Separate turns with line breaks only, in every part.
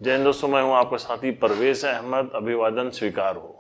जय हिंद दोस्तों, मैं हूं आपका साथी परवेज अहमद। अभिवादन स्वीकार हो।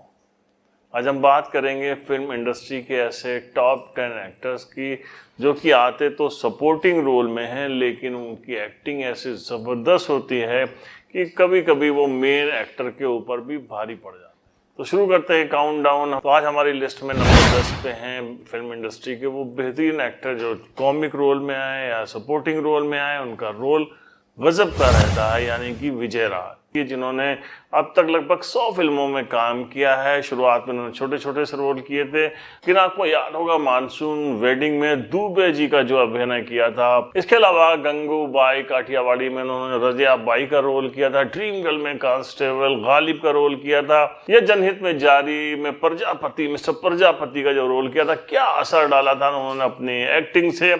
आज हम बात करेंगे फिल्म इंडस्ट्री के ऐसे टॉप 10 एक्टर्स की जो कि आते तो सपोर्टिंग रोल में हैं, लेकिन उनकी एक्टिंग ऐसी ज़बरदस्त होती है कि कभी कभी वो मेन एक्टर के ऊपर भी भारी पड़ जाता है। तो शुरू करते हैं काउंटडाउन। तो आज हमारी लिस्ट में नंबर 10 पे हैं फिल्म इंडस्ट्री के वो बेहतरीन एक्टर जो कॉमिक रोल में आए या सपोर्टिंग रोल में आए। उनका रोल गजब का रहता है, यानी कि विजय राज, जिन्होंने अब तक लगभग 100 फिल्मों में काम किया है। शुरुआत में उन्होंने छोटे छोटे से रोल किए थे, लेकिन आपको याद होगा मानसून वेडिंग में दुबे जी का जो अभिनय किया था। इसके अलावा गंगूबाई काठियावाड़ी में उन्होंने रजिया बाई का रोल किया था। ड्रीम गर्ल में कांस्टेबल गालिब का रोल किया था। यह जनहित में जारी में प्रजापति मिस्टर प्रजापति का जो रोल किया था, क्या असर डाला था उन्होंने अपनी एक्टिंग से,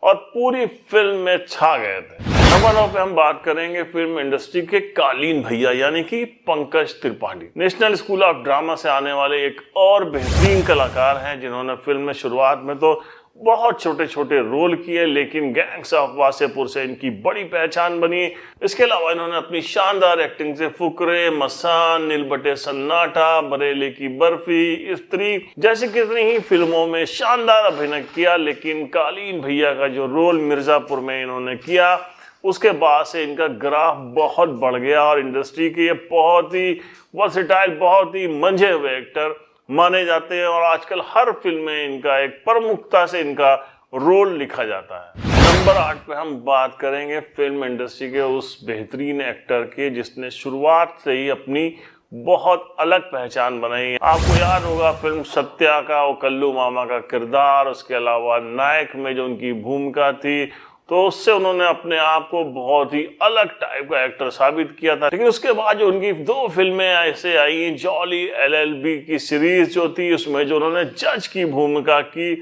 और पूरी फिल्म में छा गए थे। नंबर 9 पे हम बात करेंगे फिल्म इंडस्ट्री के कालीन भैया, यानी कि Pankaj Tripathi. National school of drama से आने वाले एक और बेहतरीन कलाकार हैं, जिन्होंने फिल्म में शुरुआत में तो बहुत छोटे छोटे रोल किए, लेकिन गैंग्स ऑफ वासेपुर से इनकी बड़ी पहचान बनी। इसके अलावा इन्होंने अपनी शानदार एक्टिंग से फुकरे, मसान, नील बटे सन्नाटा, बरेली की बर्फी, स्त्री जैसी कितनी ही फिल्मों में शानदार अभिनय किया। लेकिन कालीन भैया का जो रोल मिर्जापुर में इन्होंने किया, उसके बाद से इनका ग्राफ बहुत बढ़ गया और इंडस्ट्री के ये बहुत ही वर्सेटाइल, बहुत ही मंझे हुए एक्टर माने जाते हैं, और आजकल हर फिल्म में इनका एक प्रमुखता से इनका रोल लिखा जाता है। नंबर 8 पे हम बात करेंगे फिल्म इंडस्ट्री के उस बेहतरीन एक्टर के जिसने शुरुआत से ही अपनी बहुत अलग पहचान बनाई। आपको याद होगा फिल्म सत्या का वो कल्लू मामा का किरदार, उसके अलावा नायक में जो उनकी भूमिका थी, तो उससे उन्होंने अपने आप को बहुत ही अलग टाइप का एक्टर साबित किया था। लेकिन उसके बाद जो उनकी 2 फिल्में ऐसे आई, जॉली LLB की सीरीज जो थी, उसमें जो उन्होंने जज की भूमिका की,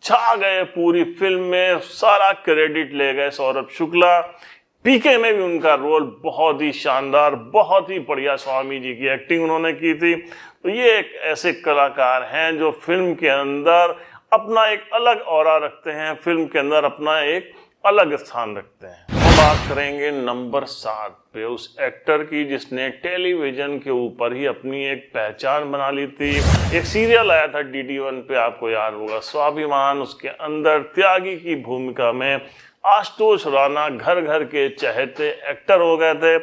छा गए पूरी फिल्म में, सारा क्रेडिट ले गए सौरभ शुक्ला। पीके में भी उनका रोल बहुत ही शानदार, बहुत ही बढ़िया स्वामी जी की एक्टिंग उन्होंने की थी। तो ये एक ऐसे कलाकार हैं जो फिल्म के अंदर अपना एक अलग ऑरा रखते हैं, फिल्म के अंदर अपना एक अलग स्थान रखते हैं। हम बात करेंगे नंबर 7 पे उस एक्टर की जिसने टेलीविजन के ऊपर ही अपनी एक पहचान बना ली थी। एक सीरियल आया था DD1 पे, आपको याद होगा, स्वाभिमान। उसके अंदर त्यागी की भूमिका में आशुतोष राणा घर घर के चहेते एक्टर हो गए थे।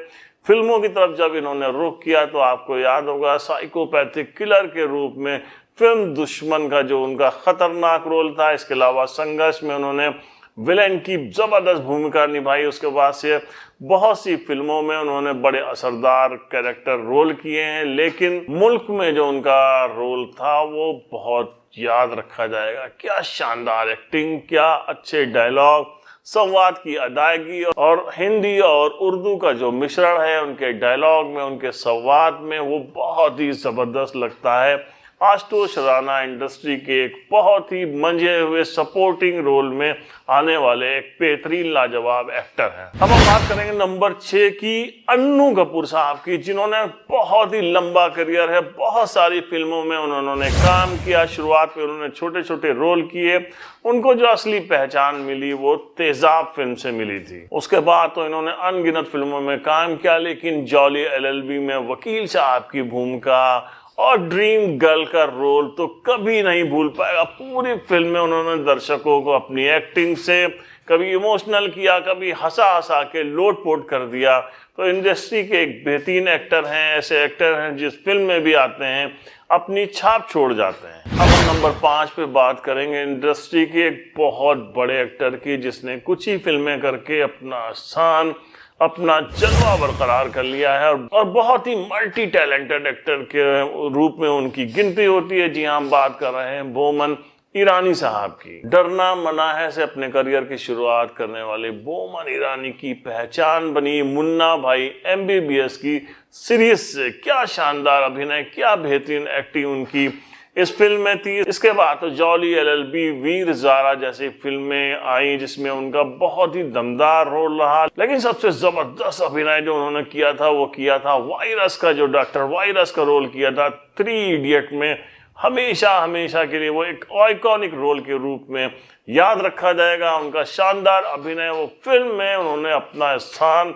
फिल्मों की तरफ जब इन्होंने रुख किया तो आपको याद होगा साइकोपैथिक किलर के रूप में फिल्म दुश्मन का जो उनका खतरनाक रोल था। इसके अलावा संघर्ष में उन्होंने विलेन की जबरदस्त भूमिका निभाई। उसके बाद से बहुत सी फिल्मों में उन्होंने बड़े असरदार कैरेक्टर रोल किए हैं, लेकिन मुल्क में जो उनका रोल था वो बहुत याद रखा जाएगा। क्या शानदार एक्टिंग, क्या अच्छे डायलॉग, संवाद की अदायगी, और हिंदी और उर्दू का जो मिश्रण है उनके डायलॉग में, उनके संवाद में, वो बहुत ही जबरदस्त लगता है। आशुतोष राणा इंडस्ट्री के एक बहुत ही मंझे हुए सपोर्टिंग रोल में आने वाले एक बेहतरीन लाजवाब एक्टर हैं। अब हम बात करेंगे नंबर 6 की, अन्नू कपूर साहब की, जिन्होंने बहुत ही लंबा करियर है, बहुत सारी फिल्मों में उन्होंने काम किया। शुरुआत में उन्होंने छोटे छोटे रोल किए। उनको जो असली पहचान मिली वो तेजाब फिल्म से मिली थी। उसके बाद तो इन्होंने अनगिनत फिल्मों में काम किया, लेकिन जॉली LLB में वकील साहब की भूमिका और ड्रीम गर्ल का रोल तो कभी नहीं भूल पाएगा। पूरी फिल्म में उन्होंने दर्शकों को अपनी एक्टिंग से कभी इमोशनल किया, कभी हंसा हंसा के लोटपोट कर दिया। तो इंडस्ट्री के एक बेहतरीन एक्टर हैं, ऐसे एक्टर हैं जिस फिल्म में भी आते हैं अपनी छाप छोड़ जाते हैं। अब हम नंबर 5 पे बात करेंगे इंडस्ट्री के एक बहुत बड़े एक्टर की, जिसने कुछ ही फिल्में करके अपना स्थान, अपना जलवा बरकरार कर लिया है, और बहुत ही मल्टी टैलेंटेड एक्टर के रूप में उनकी गिनती होती है। जी हाँ, हम बात कर रहे हैं बोमन ईरानी साहब की। डरना मना है से अपने करियर की शुरुआत करने वाले बोमन ईरानी की पहचान बनी मुन्ना भाई MBBS की सीरीज से। क्या शानदार अभिनय, क्या बेहतरीन एक्टिंग उनकी इस फिल्म में थी। इसके बाद तो जॉली LLB, वीर ज़ारा जैसी फिल्में आई जिसमें उनका बहुत ही दमदार रोल रहा। लेकिन सबसे जबरदस्त अभिनय जो उन्होंने किया था वो किया था वायरस का, जो डॉक्टर वायरस का रोल किया था 3 इडियट में। हमेशा हमेशा के लिए वो एक आइकॉनिक रोल के रूप में याद रखा जाएगा। उनका शानदार अभिनय, वो फिल्म में उन्होंने अपना स्थान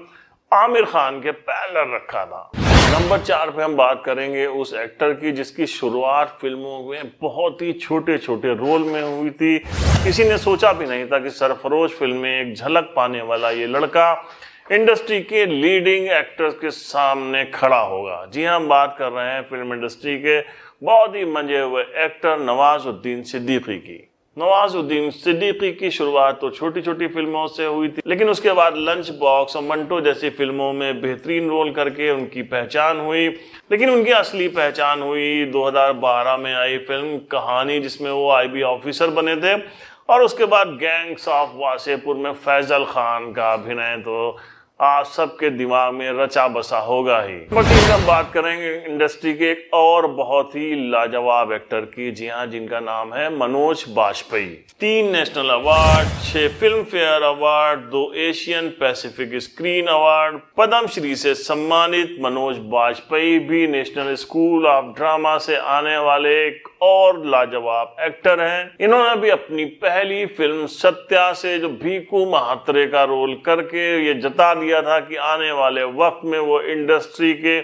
आमिर खान के पैरेलल रखा था। नंबर 4 पे हम बात करेंगे उस एक्टर की जिसकी शुरुआत फिल्मों में बहुत ही छोटे छोटे रोल में हुई थी। किसी ने सोचा भी नहीं था कि सरफरोश फिल्म में एक झलक पाने वाला ये लड़का इंडस्ट्री के लीडिंग एक्टर्स के सामने खड़ा होगा। जी हाँ, हम बात कर रहे हैं फिल्म इंडस्ट्री के बहुत ही मंजे हुए एक्टर नवाजुद्दीन सिद्दीकी की। नवाजुद्दीन सिद्दीकी की शुरुआत तो छोटी छोटी फिल्मों से हुई थी, लेकिन उसके बाद लंच बॉक्स और मंटो जैसी फिल्मों में बेहतरीन रोल करके उनकी पहचान हुई। लेकिन उनकी असली पहचान हुई 2012 में आई फिल्म कहानी, जिसमें वो IB ऑफिसर बने थे। और उसके बाद गैंग्स ऑफ वासेपुर में फैजल खान का अभिनय तो आप सबके दिमाग में रचा बसा होगा ही। बाकी हम बात करेंगे इंडस्ट्री के एक और बहुत ही लाजवाब एक्टर की, जी हाँ, जिनका नाम है Manoj Bajpayee. 3 national award, 6 Filmfare award, 2 Asian Pacific Screen Award, Padma Shri से सम्मानित मनोज बाजपेयी भी नेशनल स्कूल ऑफ ड्रामा से आने वाले एक और लाजवाब एक्टर हैं। इन्होंने भी अपनी पहली फिल्म सत्या से जो भीकू महात्रे का रोल करके ये जता दिया था कि आने वाले वक्त में वो इंडस्ट्री के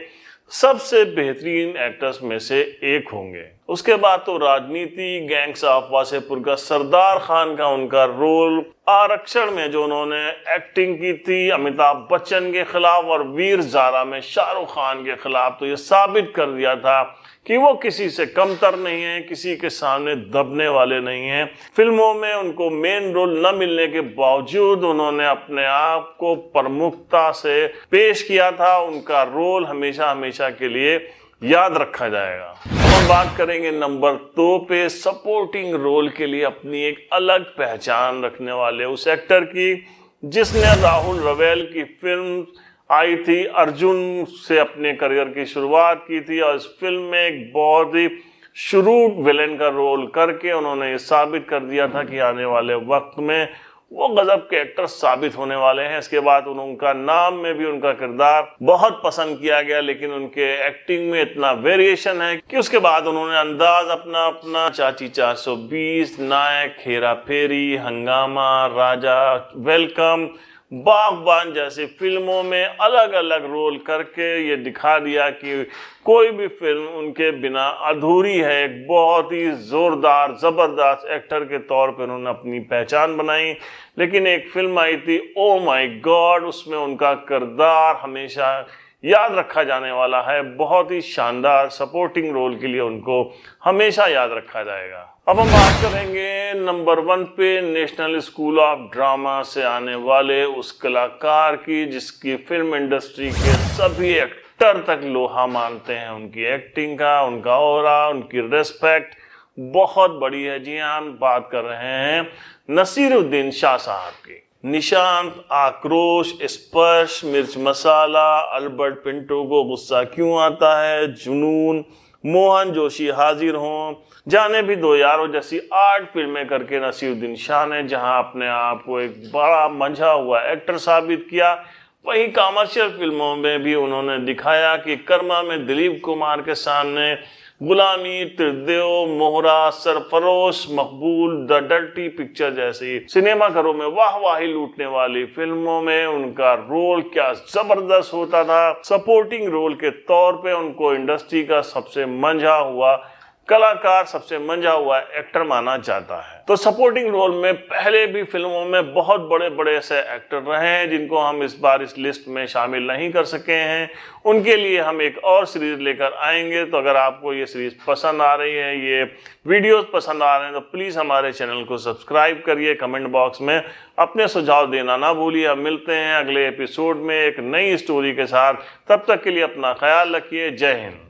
सबसे बेहतरीन एक्टर्स में से एक होंगे। उसके बाद तो राजनीति, गैंग्स ऑफ वासेपुर का सरदार खान का उनका रोल, आरक्षण में जो उन्होंने एक्टिंग की थी अमिताभ बच्चन के खिलाफ, और वीर ज़ारा में शाहरुख खान के खिलाफ, तो ये साबित कर दिया था कि वो किसी से कमतर नहीं है, किसी के सामने दबने वाले नहीं हैं। फिल्मों में उनको मेन रोल न मिलने के बावजूद उन्होंने अपने आप को प्रमुखता से पेश किया था। उनका रोल हमेशा हमेशा के लिए याद रखा जाएगा। हम बात करेंगे नंबर 2 पे सपोर्टिंग रोल के लिए अपनी एक अलग पहचान रखने वाले उस एक्टर की, जिसने राहुल रवेल की फिल्म आई थी अर्जुन से अपने करियर की शुरुआत की थी। और इस फिल्म में एक बहुत ही शुरू विलेन का रोल करके उन्होंने ये साबित कर दिया था कि आने वाले वक्त में वो गजब के एक्टर साबित होने वाले हैं। इसके बाद उनका नाम में भी उनका किरदार बहुत पसंद किया गया, लेकिन उनके एक्टिंग में इतना वेरिएशन है कि उसके बाद उन्होंने अंदाज अपना चाची 420, नायक, हेरा फेरी, हंगामा, राजा, वेलकम, बागबान जैसी फिल्मों में अलग अलग रोल करके ये दिखा दिया कि कोई भी फिल्म उनके बिना अधूरी है। एक बहुत ही जोरदार जबरदस्त एक्टर के तौर पर उन्होंने अपनी पहचान बनाई। लेकिन एक फिल्म आई थी ओ माय गॉड, उसमें उनका किरदार हमेशा याद रखा जाने वाला है। बहुत ही शानदार सपोर्टिंग रोल के लिए उनको हमेशा याद रखा जाएगा। अब हम बात करेंगे नंबर 1 पे नेशनल स्कूल ऑफ ड्रामा से आने वाले उस कलाकार की, जिसकी फिल्म इंडस्ट्री के सभी एक्टर तक लोहा मानते हैं। उनकी एक्टिंग का, उनका ऑरा, उनकी रिस्पेक्ट बहुत बड़ी है। जी हाँ, हम बात कर रहे हैं नसीरुद्दीन शाह साहब की। निशांत, आक्रोश, स्पर्श, मिर्च मसाला, अल्बर्ट पिंटो को गुस्सा क्यों आता है, जुनून, मोहन जोशी हाजिर हों, जाने भी दो यारों जैसी 8 फिल्में करके नसीरुद्दीन शाह ने जहां अपने आप को एक बड़ा मंझा हुआ एक्टर साबित किया, वहीं कमर्शियल फिल्मों में भी उन्होंने दिखाया कि कर्मा में दिलीप कुमार के सामने गुलामी, त्रिदेव, मोहरा, सरफरोश, मकबूल, द डर्टी पिक्चर जैसी सिनेमाघरों में वाहवाही लूटने वाली फिल्मों में उनका रोल क्या जबरदस्त होता था। सपोर्टिंग रोल के तौर पे उनको इंडस्ट्री का सबसे मंझा हुआ कलाकार, सबसे मंझा हुआ एक्टर माना जाता है। तो सपोर्टिंग रोल में पहले भी फिल्मों में बहुत बड़े बड़े ऐसे एक्टर रहे हैं जिनको हम इस बार इस लिस्ट में शामिल नहीं कर सके हैं। उनके लिए हम एक और सीरीज लेकर आएंगे। तो अगर आपको ये सीरीज पसंद आ रही है, ये वीडियोस पसंद आ रहे हैं, तो प्लीज़ हमारे चैनल को सब्सक्राइब करिए। कमेंट बॉक्स में अपने सुझाव देना ना भूलिए। हम मिलते हैं अगले एपिसोड में एक नई स्टोरी के साथ। तब तक के लिए अपना ख्याल रखिए। जय हिंद।